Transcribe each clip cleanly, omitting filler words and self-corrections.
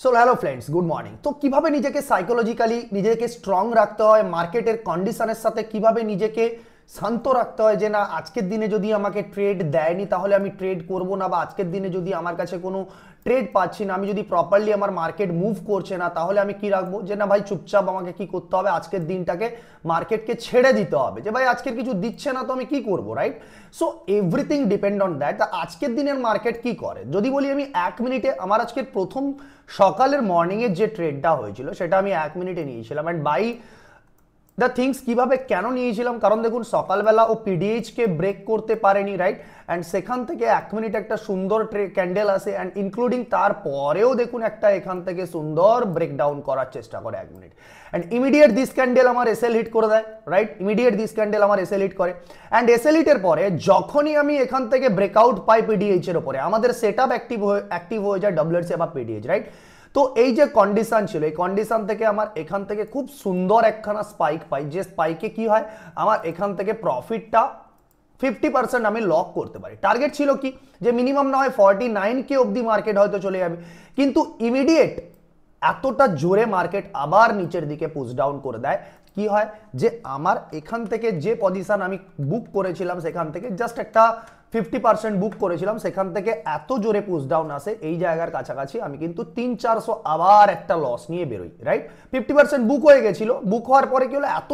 So hello friends, good morning. তো কিভাবে নিজেকে সাইকোলজিক্যালি নিজেকে স্ট্রং রাখতে হয়, মার্কেটের কন্ডিশনের সাথে কিভাবে নিজেকে শান্ত রাখতে হয় যে না আজকের দিনে যদি আমাকে ট্রেড দেয়নি তাহলে আমি ট্রেড করব না, বা আজকের দিনে যদি আমার কাছে কোনো ট্রেড পাচ্ছি না, আমি যদি প্রপারলি আমার মার্কেট মুভ করছে না তাহলে আমি কি রাখবো যে না ভাই চুপচাপ আমাকে কি করতে হবে, আজকের দিনটাকে মার্কেটকে ছেড়ে দিতে হবে যে ভাই আজকের কিছু দিচ্ছে না তো আমি কি করব, right? So everything depend on that. আজকের দিনের মার্কেট কি করে যদি বলি আমি 1 মিনিটে, আমার আজকের প্রথম সকালের মর্নিংয়ের যে ট্রেডটা হয়েছিল সেটা আমি 1 মিনিটে নিয়েছিলাম। অ্যান্ড বাই দ্য থিংস কিভাবে কেন নিয়েছিলাম, কারণ দেখুন সকালবেলা ও পিডিএইচকে ব্রেক করতে পারেনি, রাইট? অ্যান্ড সেখান থেকে 1 মিনিট একটা সুন্দর ক্যান্ডেল আসে, অ্যান্ড ইনক্লুডিং তারপরেও দেখুন একটা এখান থেকে সুন্দর ব্রেকডাউন করার চেষ্টা করে 1 minute, and immediate this candle আমার এসএল হিট করে দেয়, রাইট? ইমিডিয়েট দিস ক্যান্ডেল আমার এসএল হিট করে, অ্যান্ড এসএল হিটের পরে যখনই আমি এখান থেকে ব্রেকআউট পাই পিডিএইচ এর উপরে, আমাদের সেট আপ অ্যাক্টিভ হয়ে যায় ডব্লিউএসসি বা পিডিএইচ, রাইট? তো এই যে কন্ডিশন ছিল, এই কন্ডিশন থেকে আমার এখান থেকে খুব সুন্দর একখানা স্পাইক পাই, যে স্পাইকে কি হয় আমার এখান থেকে প্রফিটটা 50% আমি লক করতে পারি। টার্গেট ছিল কি যে মিনিমাম না হয় 49K অবধি মার্কেট হয়তো চলে যাবে, কিন্তু ইমিডিয়েট এতটা জোরে মার্কেট আবার নিচের দিকে পুশ ডাউন করে দেয়। কি হয় যে আমার এখান থেকে যে পজিশন আমি বুক করেছিলাম সেখান থেকে জাস্ট একটা 50% বুক করেছিলাম, সেখান থেকে এত জোরে পুশ ডাউন আসে এই জায়গার কাছাকাছি আমি কিন্তু 300-400 আবার একটা লস নিয়ে বেরোই, রাইট? 50% বুক হয়ে গেছিল, বুক হওয়ার পরে কি হলো এত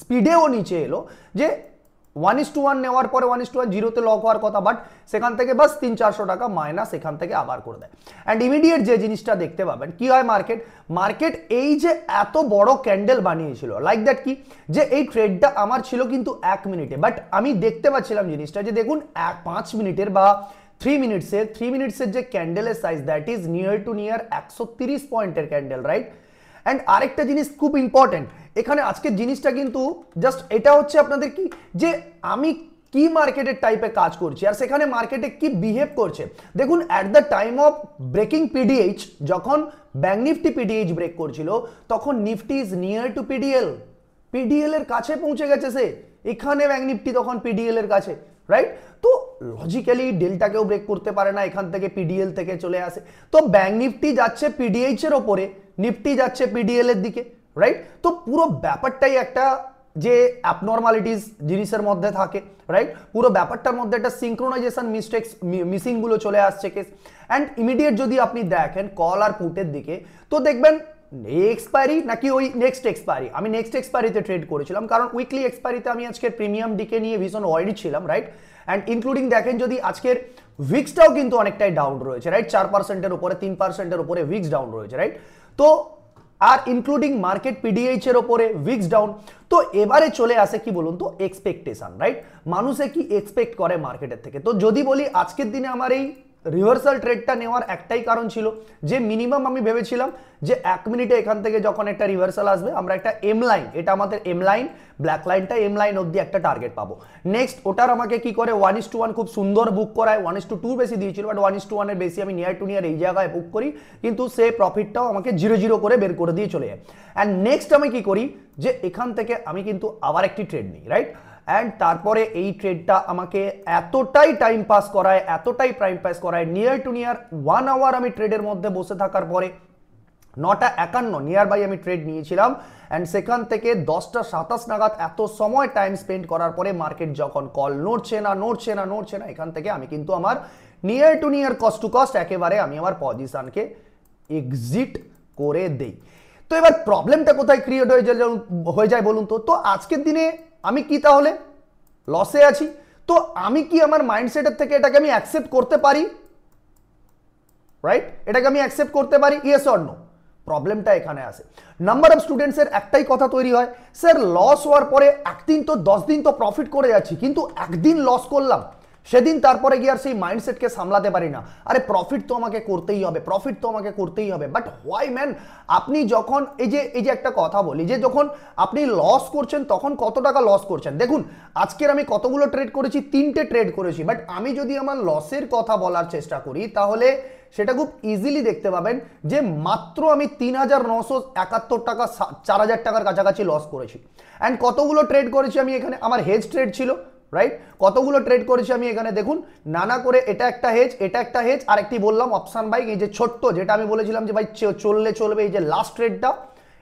স্পিডেও নিচে এলো যে 1:1 নেওয়ার পরে 1:1 জিরোতে লক হওয়ার কথা, বাট সেখান থেকে বাস 300-400 টাকা মাইনাস এখান থেকে আবার করে দেয়। অ্যান্ড ইমিডিয়েট যে জিনিসটা দেখতে পাবেন কি হয়, মার্কেট এই যে এত বড় ক্যান্ডেল বানিয়েছিল লাইক দ্যাট, কি যে এই ট্রেডটা আমার ছিল কিন্তু 1 মিনিটে, বাট আমি দেখতে পাচ্ছিলাম জিনিসটা যে দেখুন 5 মিনিটের বা 3 মিনিটসের যে ক্যান্ডেলের size that is near to near 130 পয়েন্টের ক্যান্ডেল, রাইট? অ্যান্ড আরেকটা জিনিস খুব ইম্পর্টেন্ট এখানে আজকের জিনিসটা কিন্তু জাস্ট এটা হচ্ছে আপনাদের কি যে আমি কি মার্কেটের টাইপে কাজ করছি আর সেখানে মার্কেটে কি বিহেভ করছে। দেখুন at the time of breaking PDH, যখন ব্যাংক নিফটি পিডিএইচ ব্রেক করছিল তখন nifty is near to PDL এর কাছে পৌঁছে গেছে সে, এখানে ব্যাংক নিফটি তখন পিডিএল এর কাছে, রাইট? তো লজিক্যালি ডেল্টাকেও ব্রেক করতে পারে না, এখান থেকে পিডিএল থেকে চলে আসে, তো ব্যাংক নিফটি যাচ্ছে পিডিএইচ এর ওপরে, নিফটি যাচ্ছে পিডিএল এর দিকে, রাইট? তো পুরো ব্যাপারটাই একটা যে অ্যাবনর্মালিটিস জিনিসের মধ্যে থাকে, রাইট? পুরো ব্যাপারটার মধ্যে একটা সিঙ্ক্রোনাইজেশন মিসিং গুলো চলে আসছে কেস। অ্যান্ড ইমিডিয়েট যদি আপনি দেখেন কল আর পুটের দিকে, তো দেখবেন এক্সপায়ারি নাকি ওই নেক্সট এক্সপায়ারি, আমি নেক্সট এক্সপায়ারিতে ট্রেড করেছিলাম, কারণ উইকলি এক্সপায়ারিতে আমি আজকের প্রিমিয়াম ডিকে নিয়ে ভীষণ ওয়াইড ছিলাম, রাইট? অ্যান্ড ইনক্লুডিং দেখেন যদি আজকের উইক্সটাও কিন্তু অনেকটাই ডাউন রয়েছে, রাইট? 4%-এর উপরে 3%-এর উপরে উইক্স ডাউন রয়েছে, রাইট? তো আর ইনক্লুডিং মার্কেট পিডিএইচ এর উপরে উইক্স ডাউন। তো এবারে চলে আসে কি বলুন তো এক্সপেকটেশন, রাইট? মানুষে কি এক্সপেক্ট করে মার্কেটের থেকে। তো যদি বলি আজকের দিনে আমার এই রিভার্সাল ট্রেডটা নেওয়ার একটাই কারণ ছিল যে মিনিমাম আমি ভেবেছিলাম যে 1 মিনিটে এখান থেকে যখন একটা রিভার্সাল আসবে আমরা একটা এম লাইন, এটা আমাদের এম লাইন, ব্ল্যাক লাইনটা এম লাইন অবধি একটা টার্গেট পাবো। নেক্সট ওটার আমাকে কি করে 1:1 খুব সুন্দর বুক করায়, 1:2 বেশি দিয়েছিল, বাট 1:1 এর বেশি আমি নিয়ার টু নিয়ার এই জায়গায় বুক করি, কিন্তু সে প্রফিটটাও আমাকে 0-0 করে বের করে দিয়ে চলে যায়। অ্যান্ড নেক্সট আমি কি করি যে এখান থেকে আমি কিন্তু আবার একটি ট্রেড নিই, রাইট? অ্যান্ড তারপরে এই ট্রেডটা আমাকে এতটাই টাইম পাস করায়, এতটাই প্রাইম পাস করায়, নিয়ার টু নিয়ার 1 আওয়ার আমি ট্রেডের মধ্যে বসে থাকার পরে 9:51 নিয়ার বাই আমি ট্রেড নিয়েছিলাম। অ্যান্ড সেখান থেকে 10:27 নাগাদ এত সময় টাইম স্পেন্ড করার পরে মার্কেট যখন কল নড়ছে না, এখান থেকে আমি কিন্তু আমার near to near cost to cost একেবারে আমি আমার পজিশনকে এক্সিট করে দেই। তো এবার প্রবলেমটা কোথায় ক্রিয়েট হয়ে যায় বলুন তো। তো আজকের দিনে আমি কি তাহলে লসে আছি, তো আমি কি আমার মাইন্ডসেটের থেকে এটাকে আমি অ্যাকসেপ্ট করতে পারি, রাইট? এটাকে আমি অ্যাকসেপ্ট করতে পারি, ইয়েস অর নো? প্রবলেমটা এখানে আসে। নাম্বার অফ স্টুডেন্টসের একটাই কথা তৈরি হয়, স্যার লস হওয়ার পরে একদিন তো 10 দিন তো প্রফিট করে যাচ্ছি, কিন্তু একদিন লস করলাম সেদিন তারপরে গিয়ে আর সেই মাইন্ডসেটকে সামলাতে পারি না, আরে প্রফিট তো আমাকে করতেই হবে, বাট হোয়াই ম্যান? আপনি যখন এই যে একটা কথা বলি যে যখন আপনি লস করছেন তখন কত টাকা লস করছেন। দেখুন আজকের আমি কতগুলো ট্রেড করেছি, 3টে ট্রেড করেছি, বাট আমি যদি আমার লসের কথা বলার চেষ্টা করি তাহলে সেটা খুব ইজিলি দেখতে পাবেন যে মাত্র আমি 3,971 টাকা, 4,000 টাকার কাছাকাছি লস করেছি। অ্যান্ড কতগুলো ট্রেড করেছি আমি এখানে, আমার হেজ ট্রেড ছিল রাইট? কতগুলো ট্রেড করেছি আমি এখানে দেখুন, নানা করে এটা একটা হেজ, এটা একটা হেজ, আর একটি বললাম অপশন বাইং, এই যে ছোট্ট যেটা আমি বলেছিলাম যে ভাই চললে চলবে, এই যে লাস্ট ট্রেডটা,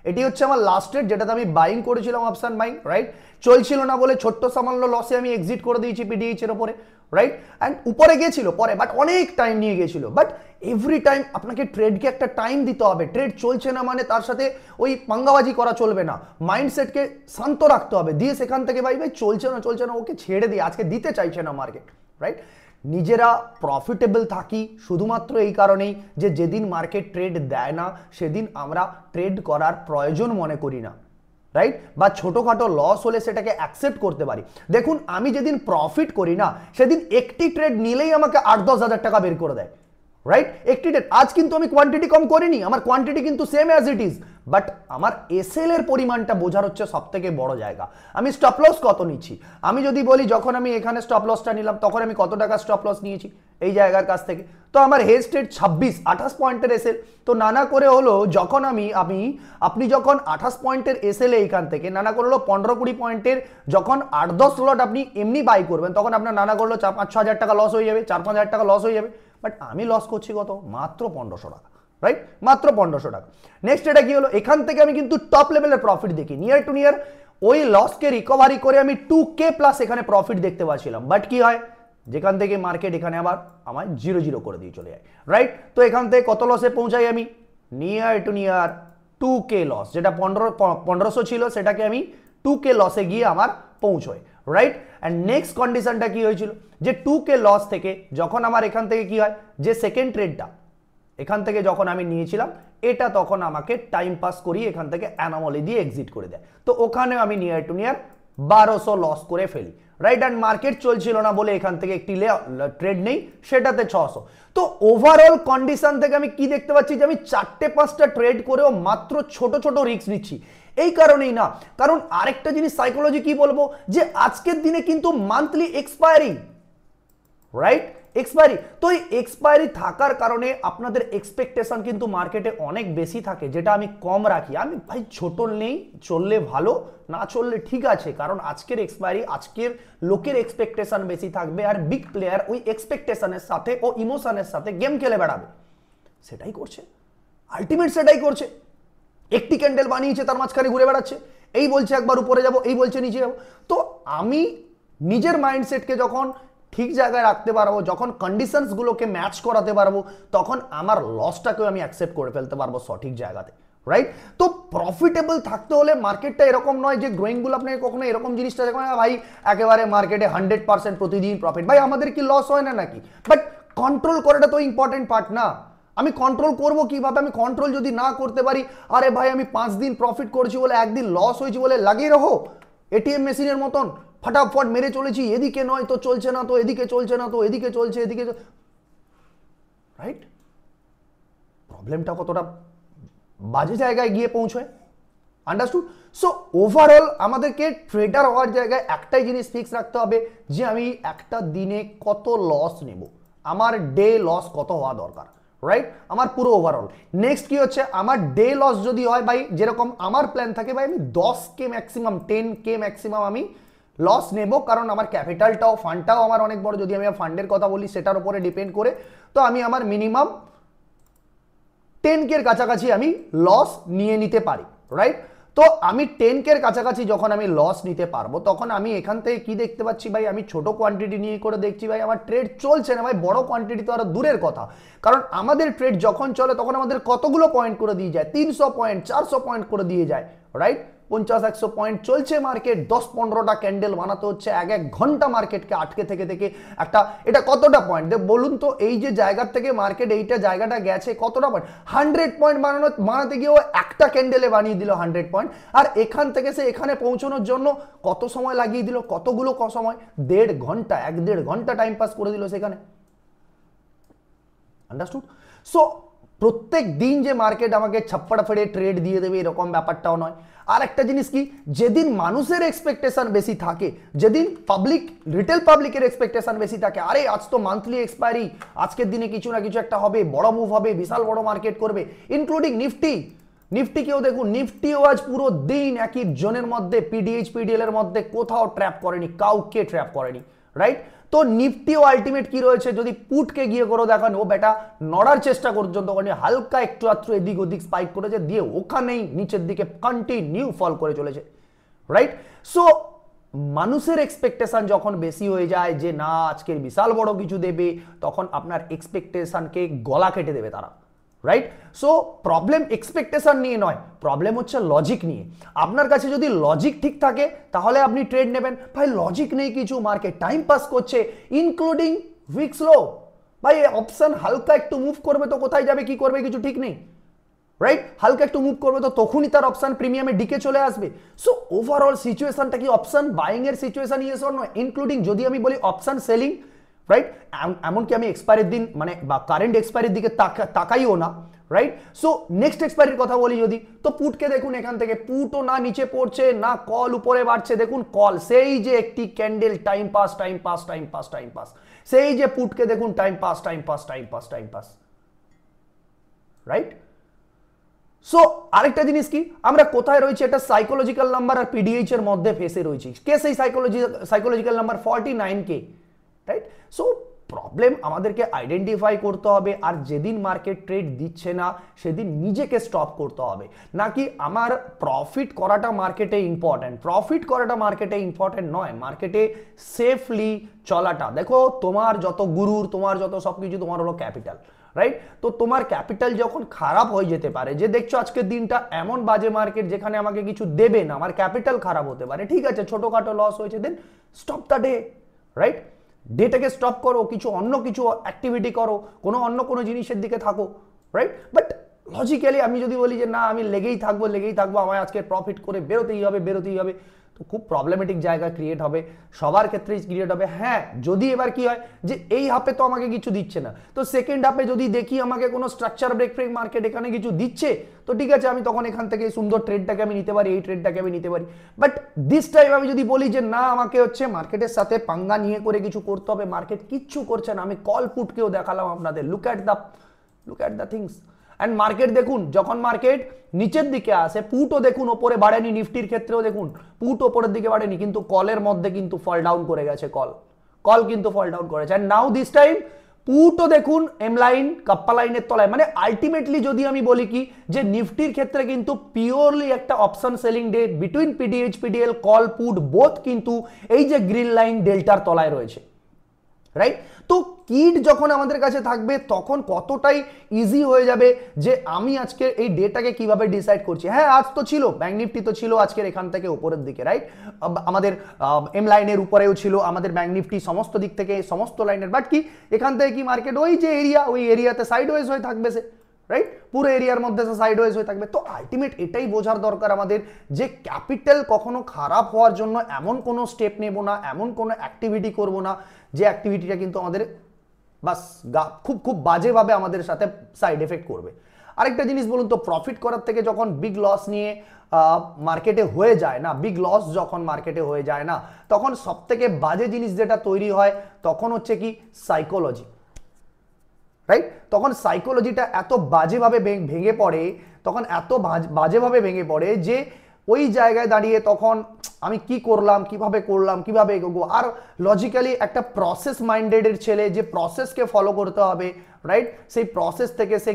এটি হচ্ছে আমার লাস্ট ট্রেড যেটাতে আমি বাইং করেছিলাম অপশন বাইং, রাইট? চলছিল না বলে ছোট্ট সামান্য লসে আমি এক্সিট করে দিয়েছি পিডিএইচ এর উপরে, রাইট? অ্যান্ড উপরে গিয়েছিল পরে, বাট অনেক টাইম নিয়ে গিয়েছিল। বাট এভরি টাইম আপনাকে ট্রেডকে একটা টাইম দিতে হবে। ট্রেড চলছে না মানে তার সাথে ওই পাঙ্গাবাজি করা চলবে না, মাইন্ডসেটকে শান্ত রাখতে হবে, দিয়ে সেখান থেকে ভাই চলছে না ওকে ছেড়ে দিয়ে, আজকে দিতে চাইছে না মার্কেট, রাইট? নিজেরা প্রফিটেবল থাকি শুধুমাত্র এই কারণেই যে যেদিন মার্কেট ট্রেড দেয় না সেদিন আমরা ট্রেড করার প্রয়োজন মনে করি না, রাইট? বা ছোটোখাটো লস হলে সেটাকে অ্যাকসেপ্ট করতে পারি। দেখুন আমি যেদিন প্রফিট করি না সেদিন একটি ট্রেড নিলেই আমাকে 8-10 হাজার টাকা বের করে দেয়, রাইট? একটি ট্রেড। আজ কিন্তু আমি কোয়ান্টিটি কম করিনি, আমার কোয়ান্টিটি কিন্তু same as it is, but আমার এসএল এর পরিমাণটা বোঝার হচ্ছে সব থেকে বড় জায়গা। আমি স্টপ লস কত নিচ্ছি, আমি যদি বলি যখন আমি এখানে স্টপ লসটা নিলাম তখন আমি কত টাকা স্টপ লস নিয়েছি এই জায়গার কাছ থেকে, তো আমার হেজ ট্রেড 28 পয়েন্টের এসএল। তো নানা করে হলো যখন আপনি যখন 28 পয়েন্টের এসএল এইখান থেকে নানা করে হলো 15-20 পয়েন্টের যখন 8-10 লট আপনি এমনি বাই করবেন তখন আপনার নানা করলো 4-5 হাজার টাকা লস হয়ে যাবে, 4-5 হাজার টাকা লস হয়ে যাবে, বাট আমি লস করছি কত? মাত্র 1500 টাকা, রাইট? মাত্র 1500 টাকা। নেক্সট এটা কি হলো, এখান থেকে আমি কিন্তু টপ লেভেলের প্রফিট দেখি, নিয়ার টু নিয়ার ওই লসকে রিকভারি করে আমি 2K প্লাস এখানে প্রফিট দেখতে পাচ্ছিলাম। বাট কি হয়, যেখান থেকে মার্কেট এখানে আবার আমার 0-0 করে দিয়ে চলে যায়, রাইট? তো এখান থেকে কত লসে পৌঁছাই আমি? Near to near 2K loss, যেটা 1500 ছিল সেটাকে আমি 2K লসে গিয়ে আমার পৌঁছয়, রাইট? অ্যান্ড নেক্সট কন্ডিশনটা কি হয়েছিল, যে 2K লস থেকে যখন আমার এখান থেকে কি হয়, যে সেকেন্ড ট্রেডটা এখান থেকে যখন আমি নিয়েছিলাম এটা তখন আমাকে টাইম পাস করিয়ে এখান থেকে অ্যানোমালি দিয়ে এক্সিট করে দেয়, তো ওখানে আমি নিয়ার টু নিয়ার 1200 লস করে ফেলি, রাইট? অ্যান্ড মার্কেট চলছিল না বলে এখান থেকে একটি ট্রেড নেই, সেটাতে 600। তো ওভারঅল কন্ডিশন থেকে আমি কি দেখতে পাচ্ছি, যে আমি 4-5টা ট্রেড করেও মাত্র ছোট ছোট রিস্ক নিচ্ছি। এই কারণেই না, কারণ আরেকটা জিনিস সাইকোলজি কি বলবো, যে আজকের দিনে কিন্তু মান্থলি এক্সপায়ারি, রাইট? এক্সপায়ারি, তো এই এক্সপায়ারি থাকার কারণে আপনাদের এক্সপেকটেশন কিন্তু মার্কেটে অনেক বেশি থাকে, যেটা আমি কম রাখি। আমি ভাই ছোট নেই, চললে ভালো, না চললে ঠিক আছে, কারণ আজকের এক্সপায়ারি, আজকের লোকের এক্সপেকটেশন বেশি থাকবে, আর বিগ প্লেয়ার ওই এক্সপেকটেশনের সাথে ও ইমোশনের সাথে গেম খেলে বেড়াবে, সেটাই করছে, আলটিমেট সেটাই করছে। একটি ক্যান্ডেল বানিয়েছে তার মাঝখানে ঘুরে বেড়াচ্ছে, এই বলছে একবার উপরে যাব, এই বলছে নিচে যাব। তো আমি নিজের মাইন্ডসেটকে যখন ঠিক জায়গায় রাখতে পারবো, যখন কন্ডিশনসগুলোকে ম্যাচ করাতে পারবো, তখন আমার লসটাকেও আমি অ্যাকসেপ্ট করে ফেলতে পারবো সঠিক জায়গাতে, রাইট? তো প্রফিটেবল থাকতে হলে মার্কেটটা এরকম নয় যে গ্রোয়িং বুল আপনাকে কখনো এরকম জিনিসটা দেখবেন ভাই একেবারে মার্কেটে 100% প্রতিদিন প্রফিট, ভাই আমাদের কি লস হয় না নাকি? বাট কন্ট্রোল করাটা তো ইম্পর্টেন্ট পার্ট না। আমি কন্ট্রোল করব কিভাবে? আমি কন্ট্রোল যদি না করতে পারি, আরে ভাই আমি 5 দিন প্রফিট করেছি বলে একদিন লস হয়েছে বলে লাগিয়ে রাখো এটিএম মেশিনের মতন ফটাফট মেরে চলেছি, এদিকে নয় তো চলছে না, তো এদিকে চলছে না, তো এদিকে চলছে, এদিকে, রাইট? প্রবলেমটা কতটা বাজে জায়গায় গিয়ে পৌঁছয়, আন্ডারস্টুড? সো ওভারঅল আমাদেরকে ট্রেডার হওয়ার জায়গায় একটাই জিনিস ফিক্স রাখতে হবে, যে আমি একটা দিনে কত লস নেব, আমার ডে লস কত হওয়া দরকার, রাইট? আমার পুরো ওভারঅল। নেক্সট কি হচ্ছে, আমার ডে লস যদি হয় ভাই, যেরকম আমার প্ল্যান থাকে ভাই আমি 10K ম্যাক্সিমাম 10K ম্যাক্সিমাম আমি লস নেব, কারণ আমার ক্যাপিটালটাও ফান্ডটাও আমার অনেক বড়, যদি আমি ফান্ডের কথা বলি সেটার উপরে ডিপেন্ড করে, তো আমি আমার মিনিমাম 10K এর কাছাকাছি আমি লস নিয়ে নিতে পারি, রাইট? তো আমি 10K এর কাছাকাছি যখন আমি লস নিতে পারবো, তখন আমি এখান থেকে কি দেখতে পাচ্ছি ভাই, আমি ছোট কোয়ান্টিটি নিয়ে করে দেখছি ভাই আমার ট্রেড চলছে না, ভাই বড় কোয়ান্টিটি তো আরো দূরের কথা, কারণ আমাদের ট্রেড যখন চলে তখন আমাদের কতগুলো পয়েন্ট করে দিয়ে যায়, 300 পয়েন্ট 400 পয়েন্ট করে দিয়ে যায়, রাইট? 50-100 পয়েন্ট চলছে মার্কেট, 10-15টা ক্যান্ডেল বানাতে হচ্ছে, এক ঘন্টা মার্কেটকে আটকে থেকে থেকে একটা, এটা কতটা পয়েন্ট বলুন তো? এই যে জায়গার থেকে মার্কেট এইটা জায়গাটা গেছে কতটা পয়েন্ট, 100 পয়েন্ট বানাতে গিয়ে ও একটা ক্যান্ডেলে বানিয়ে দিল 100 পয়েন্ট, আর এখান থেকে সে এখানে পৌঁছানোর জন্য কত সময় লাগিয়ে দিল, কতগুলো সময়, 1.5 ঘন্টা 1-1.5 ঘন্টা টাইম পাস করে দিল সেখানে, আন্ডারস্টুড? সো প্রত্যেক দিন যে মার্কেট আমাকে ছাপ্পাড়া ফেড়ে ট্রেড দিয়ে দেবে এরকম ব্যাপারটাও নয়। আর একটা জিনিস কি, যেদিন মানুষের এক্সপেকটেশন বেশি থাকে, যেদিন রিটেল পাবলিকের এক্সপেকটেশন বেশি থাকে, আরে আজ তো মান্থলি এক্সপায়ারি, আজকের দিনে কিছু না কিছু একটা হবে, বড় মুভ হবে, বিশাল বড় মার্কেট করবে, ইনক্লুডিং নিফটিকেও দেখুন, নিফটিও আজ পুরো দিন একই জোনের মধ্যে পিডিএইচ পিডিএল এর মধ্যে কোথাও ট্র্যাপ করেনি, কাউকে ট্র্যাপ করেনি, রাইট? তো নিফটিও আলটিমেট কি রয়েছে, যদি পুটকে গিয়ে করে দেখান, ও বেটা নড়ার চেষ্টা পর্যন্ত করেনি, হালকা একটু আত্র এদিক ওদিক স্পাইক করেছে, দিয়ে ওখানেই নিচের দিকে কন্টিনিউ ফল করে চলেছে, রাইট? সো মানুষের এক্সপেকটেশন যখন বেশি হয়ে যায় যে না আজকের বিশাল বড় কিছু দেবে, তখন আপনার এক্সপেকটেশনকে গলা কেটে দেবে তারা, রাইট? সো প্রবলেম এক্সপেকটেশন নিয়ে নয়, প্রবলেম হচ্ছে লজিক নিয়ে। আপনার কাছে যদি লজিক ঠিক থাকে তাহলে আপনি ট্রেড নেবেন। ভাই লজিক নেই কিছু, মার্কেট টাইম পাস করছে, ইনক্লুডিং উইক স্লো। ভাই অপশন হালকা একটু মুভ করবে তো কোথায় যাবে কি করবে কিছু ঠিক নেই, রাইট? হালকা একটু মুভ করবে তো তখনই তার অপশন প্রিমিয়ামে ডিকে চলে আসবে। সো ওভারঅল সিচুয়েশনটা কি অপশন বাইং এর situation yes or no, including যদি আমি বলি অপশন সেলিং, রাইট? এমনকি আমি এক্সপায়ারির দিন মানে বা কারেন্ট এক্সপায়ারির দিকে তাকাইও না, রাইট? সো নেক্সট এক্সপায়ারির কথা বলি যদি, তো পুটকে দেখুন এখান থেকে পুটও না নিচে পড়ছে না কল উপরে বাড়ছে, দেখুন কল সেই যে একটি candle time pass time pass time pass time pass, সেই যে পুটকে দেখুন time pass time pass time pass time pass, right? So আরেকটা জিনিস কি, আমরা কোথায় রয়েছি, একটা সাইকোলজিক্যাল নাম্বার আর পিডিএইচ এর মধ্যে ফেসে রয়েছি। কে সেই psychological number 49K, right? So problem আমাদেরকে আইডেন্টিফাই করতে হবে, আর যেদিন মার্কেট ট্রেড দিচ্ছে না সেদিন নিজেকে স্টপ করতে হবে। নাকি আমার প্রফিট করাটা মার্কেটে ইম্পর্টেন্ট, প্রফিট করাটা মার্কেটে ইম্পর্টেন্ট নয়, মার্কেটে সেফলি চলাটা। দেখো তোমার যত গুরুর, তোমার যত সবকিছু তোমার হলো ক্যাপিটাল, রাইট? তো তোমার ক্যাপিটাল যখন খারাপ হয়ে যেতে পারে, যে দেখছো আজকের দিনটা এমন বাজে মার্কেট যেখানে আমাকে কিছু দেবে না, আমার ক্যাপিটাল খারাপ হতে পারে, ঠিক আছে ছোটখাটো লস হয়েছে, then stop the day, right? ডেটাকে স্টপ করো, কিছু অন্য কিছু অ্যাক্টিভিটি করো, অন্য কোনো জিনিসের দিকে থাকো, রাইট? বাট লজিক্যালি আমি যদি বলি যে না আমি লেগেই থাকবো আমার আজকে প্রফিট করে বেরোতেই হবে, তো খুব প্রবলেমেটিক জায়গা ক্রিয়েট হবে, সবার ক্ষেত্রেই ক্রিয়েট হবে। হ্যাঁ যদি এবার কি হয় যে এই হাফে তো আমাকে কিছু দিচ্ছে না, তো সেকেন্ড হাফে যদি দেখি আমাকে কোনো স্ট্রাকচার ব্রেক মার্কেট এখানে কিছু দিচ্ছে, তো ঠিক আছে আমি তখন এখান থেকে সুন্দর ট্রেডটাকে আমি নিতে পারি, এই ট্রেডটাকে আমি নিতে পারি। বাট দিস টাইম আমি যদি বলি যে না আমাকে হচ্ছে মার্কেটের সাথে পাঙ্গা নিয়ে করে কিছু করতে হবে, মার্কেট কিচ্ছু করছে না, আমি কল পুটকেও দেখালাম আপনাদের, look at the things. And market দেখুন যখন মার্কেট নিচের দিকে আসে, পুটও দেখুন ওপরে বাড়েনি, নিফটির ক্ষেত্রেও দেখুন পুট ওপরের দিকে বাড়েনি, কিন্তু কলের মধ্যে কিন্তু ফল ডাউন করে গেছে, কল কিন্তু ফল ডাউন করেছে। অ্যান্ড নাও দিস টাইম পুটও দেখুন এম লাইন কাপ্পা লাইনের তলায়, মানে আলটিমেটলি যদি আমি বলি কি যে নিফটির ক্ষেত্রে কিন্তু পিওরলি একটা option selling day between PDH PDL call put both কিন্তু এই যে গ্রিন লাইন ডেল্টার তলায় রয়েছে, রাইট? তো কিড যখন আমাদের কাছে থাকবে তখন কতটাই ইজি হয়ে যাবে যে আমি আজকে এই ডেটাকে কিভাবে ডিসাইড করছি। হ্যাঁ আজ তো ছিল ব্যাংক নিফটি, তো ছিল আজকের এখান থেকে উপরের দিকে, রাইট? আমাদের এম লাইনের উপরেও ছিল আমাদের ব্যাংক নিফটি, সমস্ত দিক থেকে সমস্ত লাইনের, বাট কি এখান থেকে কি মার্কেট ওই যে এরিয়া, ওই এরিয়াতে সাইডওয়েজ হয়ে থাকবে সে, রাইট? পুরো এরিয়ার মধ্যে সে সাইডওয়েজ হয়ে থাকবে। তো আলটিমেট এটাই বোঝার দরকার আমাদের যে ক্যাপিটাল কখনো খারাপ হওয়ার জন্য এমন কোনো স্টেপ নেব না, এমন কোনো অ্যাক্টিভিটি করব না যে অ্যাক্টিভিটিটা কিন্তু আমাদের বাস খুব বাজেভাবে আমাদের সাথে সাইড এফেক্ট করবে। আরেকটা জিনিস বলুন তো, প্রফিট করার থেকে যখন বিগ লস নিয়ে মার্কেটে হয়ে যায় না, বিগ লস যখন মার্কেটে হয়ে যায় না, তখন সব থেকে বাজে জিনিস যেটা তৈরি হয় তখন হচ্ছে কি সাইকোলজি, রাইট? তখন সাইকোলজিটা এত বাজেভাবে ভেঙে পড়ে, তখন এত বাজেভাবে ভেঙে পড়ে যে ওই জায়গায় দাঁড়িয়ে তখন আমি কি করলাম, কিভাবে এগোবো। আর লজিক্যালি একটা প্রসেস মাইন্ডেডের ছেলে যে প্রসেসকে ফলো করতে হবে, রাইট? সেই প্রসেস থেকে সে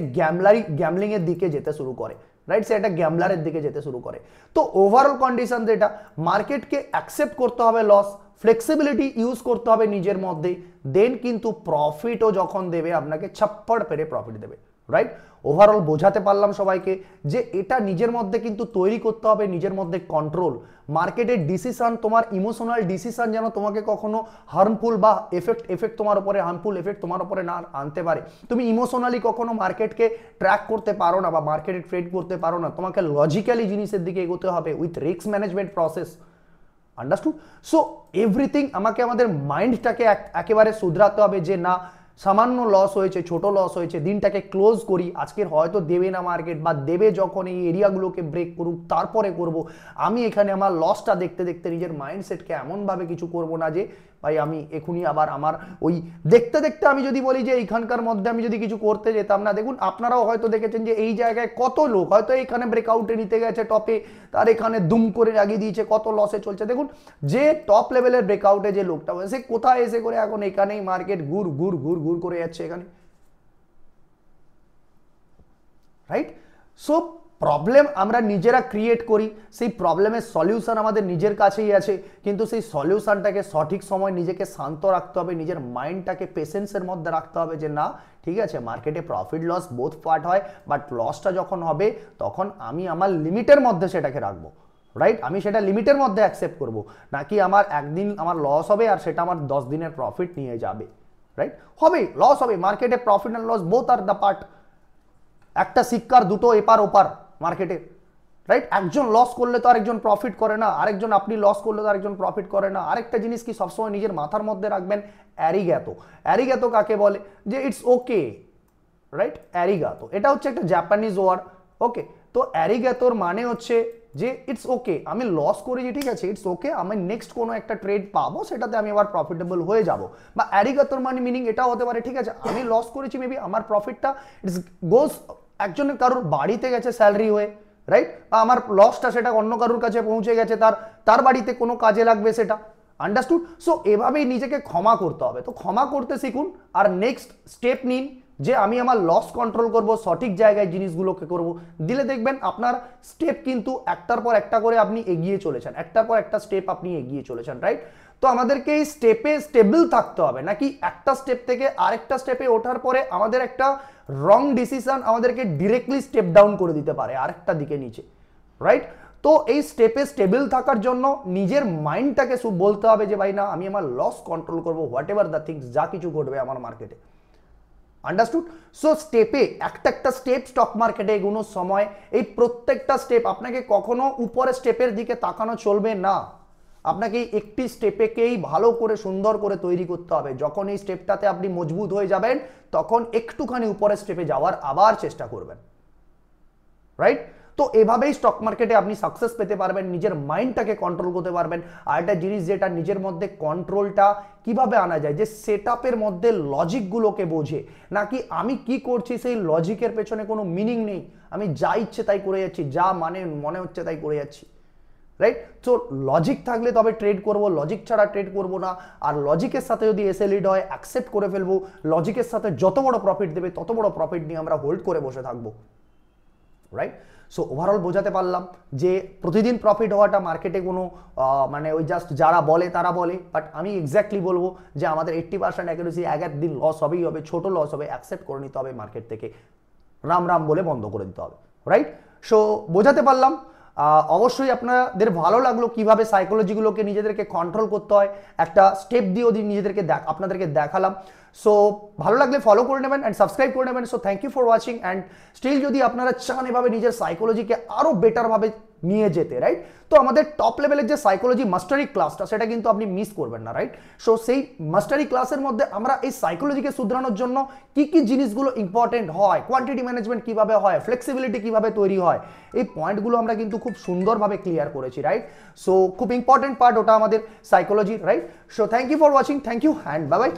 গ্যামলিং এর দিকে যেতে শুরু করে, রাইট? সে একটা গ্যামলারের দিকে যেতে শুরু করে। তো ওভারঅল কন্ডিশন যেটা, মার্কেটকে অ্যাকসেপ্ট করতে হবে লস, ফ্লেক্সিবিলিটি ইউজ করতে হবে নিজের মধ্যে, দেন কিন্তু প্রফিটও যখন দেবে আপনাকে ছাপ্পড় পেরে প্রফিট দেবে, রাইট? ওভারঅল বোঝাতে পারলাম সবাইকে যে এটা নিজের মধ্যে কিন্তু তৈরি করতে হবে, নিজের মধ্যে কন্ট্রোল। মার্কেটের ডিসিশন, তোমার ইমোশনাল ডিসিশন যেন তোমাকে কখনো হার্মফুল বা এফেক্ট তোমার উপরে, হার্মফুল এফেক্ট তোমার উপরে না আনতে পারে। তুমি ইমোশনালি কখনো মার্কেটকে ট্র্যাক করতে পারো না বা মার্কেটে ট্রেড করতে পারো না, তোমাকে লজিক্যালি জিনিসের দিকে এগোতে হবে with risk management process. Understood? So everything আমাকে আমাদের মাইন্ডটাকে একেবারে শুধরাতে হবে যে না সামান্য লস হয়েছে, ছোট লস হয়েছে, দিনটাকে ক্লোজ করি, আজকের হয়তো দেবে না মার্কেট, বা দেবে যখন এই এরিয়াগুলোকে ব্রেক করুক তারপরে করব। আমি এখানে আমার লসটা দেখতে দেখতে নিজের মাইন্ডসেটকে এমনভাবে কিছু করব না যে ভাই আমি এখনই আবার আমার ওই দেখতে দেখতে আমি যদি বলি যে এইখানকার মধ্যে আমি যদি কিছু করতে যেতাম না, দেখুন আপনারাও হয়তো দেখেছেন যে এই জায়গায় কত লোক হয়তো এইখানে ব্রেকআউটে নিতে গেছে টপে, তার এখানে দুম করে লাগিয়ে দিয়েছে, কত লসে চলছে। দেখুন যে টপ লেভেলের ব্রেকআউটে যে লোকটা সে কোথায় এসে করে এখন এখানেই মার্কেট ঘুর ঘুর ঘুর ঘুর করে যাচ্ছে এখানে, রাইট? সো প্রবলেম আমরা নিজেরা ক্রিয়েট করি, সেই প্রবলেমের সলিউশন আমাদের নিজের কাছেই আছে, কিন্তু সেই সলিউশনটাকে সঠিক সময় নিজেকে শান্ত রাখতে হবে, নিজের মাইন্ডটাকে পেশেন্সের মধ্যে রাখতে হবে যে না ঠিক আছে মার্কেটে প্রফিট লস বোথ পার্ট হয়, বাট লসটা যখন হবে তখন আমি আমার লিমিটের মধ্যে সেটাকে রাখবো, রাইট? আমি সেটা লিমিটের মধ্যে অ্যাকসেপ্ট করবো, নাকি আমার একদিন আমার লস হবে আর সেটা আমার 10 দিনের প্রফিট নিয়ে যাবে, রাইট? হবে, লস হবে, মার্কেটে profit and loss both are the part, একটা শিক্ষার দুটো এপার ওপার মার্কেটে, রাইট? একজন লস করলে তো আরেকজন প্রফিট করে না, আরেকজন আপনি লস করলে তো আরেকজন প্রফিট করে না। আরেকটা জিনিস কি সবসময় নিজের মাথার মধ্যে রাখবেন, অ্যারিগ্যাতো। অ্যারিগ্যাতো কাকে বলে? যে ইটস ওকে, রাইট? অ্যারিগাতো এটা হচ্ছে একটা জাপানিজ ওয়ার্ড, ওকে? তো অ্যারিগ্যাতোর মানে হচ্ছে যে ইটস ওকে, আমি লস করেছি ঠিক আছে, ইটস ওকে, আমি নেক্সট কোনো একটা ট্রেড পাবো সেটাতে আমি আবার প্রফিটেবল হয়ে যাব। বা অ্যারিগ্যাতোর মানে মিনিং এটাও হতে পারে ঠিক আছে আমি লস করেছি, মেবি আমার প্রফিটটা ইটস গোজ একজনের কারোর বাড়িতে গেছে স্যালারি হয়ে, রাইট? বা আমার লসটা সেটা অন্য কারোর কাছে পৌঁছে গেছে, তার বাড়িতে কোনো কাজে লাগবে সেটা, আন্ডারস্টুড? সো এভাবেই নিজেকে ক্ষমা করতে হবে। তো ক্ষমা করতে শিখুন আর নেক্সট স্টেপ নিন যে আমি আমার লস কন্ট্রোল করব, সঠিক জায়গায় জিনিসগুলোকে করব, দিলে দেখবেন আপনার স্টেপ কিন্তু একটার পর একটা করে আপনি এগিয়ে চলেছেন, একটার পর একটা স্টেপ আপনি এগিয়ে চলেছেন, রাইট? তো আমাদেরকে এই স্টেপে স্টেবল থাকতে হবে, নাকি একটা স্টেপ থেকে আরেকটা স্টেপে ওঠার পরে আমাদের একটা রং ডিসিশন আমাদেরকে ডিরেক্টলি স্টেপ ডাউন করে দিতে পারে আরেকটা দিকে নিচে, রাইট? তো এই স্টেপে স্টেবল থাকার জন্য নিজের মাইন্ডটাকে বলতে হবে যে ভাই না আমি আমার লস কন্ট্রোল করবো, হোয়াট এভার দ্য থিংস, যা কিছু ঘটবে আমার মার্কেটে, আন্ডারস্টুড? সো স্টেপে একটা স্টেপ স্টক মার্কেটে এগোনোর সময় এই প্রত্যেকটা স্টেপ আপনাকে কখনো উপরে স্টেপের দিকে তাকানো চলবে না, আপনাকে একটি স্টেপেকেই ভালো করে সুন্দর করে তৈরি করতে হবে। যখন এই স্টেপটাতে আপনি মজবুত হয়ে যাবেন তখন একটুখানি উপরের স্টেপে যাওয়ার আবার চেষ্টা করবেন, রাইট? তো এভাবেই স্টক মার্কেটে আপনি সাকসেস পেতে পারবেন, নিজের মাইন্ডটাকে কন্ট্রোল করতে পারবেন। আর একটা জিনিস যেটা নিজের মধ্যে কন্ট্রোলটা কিভাবে আনা যায়, যে সেটআপের মধ্যে লজিকগুলোকে বোঝে, নাকি আমি কি করছি সেই লজিকের পেছনে কোনো মিনিং নেই, আমি যা ইচ্ছে তাই করে যাচ্ছি, যা মনে হচ্ছে তাই করে যাচ্ছি, রাইট? তো লজিক থাকলে তবে ট্রেড করব, লজিক ছাড়া ট্রেড করব না। আর লজিকের সাথে যদি এসে লিড হয় অ্যাকসেপ্ট করে ফেলবো, লজিকের সাথে যত বড় প্রফিট দেবে তত বড় প্রফিট নিয়ে আমরা হোল্ড করে বসে থাকবো, রাইট? সো ওভারঅল বোঝাতে পারলাম যে প্রতিদিন প্রফিট হওয়াটা মার্কেটে কোনো মানে ওই জাস্ট যারা বলে তারা বলে, বাট আমি এক্স্যাক্টলি বলবো যে আমাদের 80% অ্যাকুরেসি, এক একদিন লস হবেই হবে, ছোট লস হবে, অ্যাকসেপ্ট করে নিতে হবে মার্কেট থেকে, রাম রাম বলে বন্ধ করে দিতে হবে, রাইট? সো বোঝাতে পারলাম। অবশ্যই আপনাদের ভালো লাগলো কিভাবে সাইকোলজিগুলোকে নিজেদেরকে কন্ট্রোল করতে হয়, একটা স্টেপ দিয়েও নিজেদেরকে আপনাদেরকে দেখালাম। সো ভালো লাগলে ফলো করে নেবেন অ্যান্ড সাবস্ক্রাইব করে নেবেন। So thank you for watching. And still যদি আপনারা চান এভাবে নিজের সাইকোলজিকে আরও বেটারভাবে নিয়ে যেতে, রাইট? তো আমাদের টপ লেভেলের যে সাইকোলজি মাস্টারি ক্লাসটা সেটা কিন্তু আপনি মিস করবেন না, রাইট? সো সেই মাস্টারি ক্লাসের মধ্যে আমরা এই সাইকোলজিকে শুধরানোর জন্য কি কি জিনিসগুলো ইম্পর্টেন্ট হয়, কোয়ান্টিটি ম্যানেজমেন্ট কিভাবে হয়, ফ্লেক্সিবিলিটি কিভাবে তৈরি হয়, এই পয়েন্টগুলো আমরা কিন্তু খুব সুন্দরভাবে ক্লিয়ার করেছি, রাইট? সো খুব ইম্পর্টেন্ট পার্ট ওটা আমাদের psychology, right? So thank you for watching, thank you and bye by.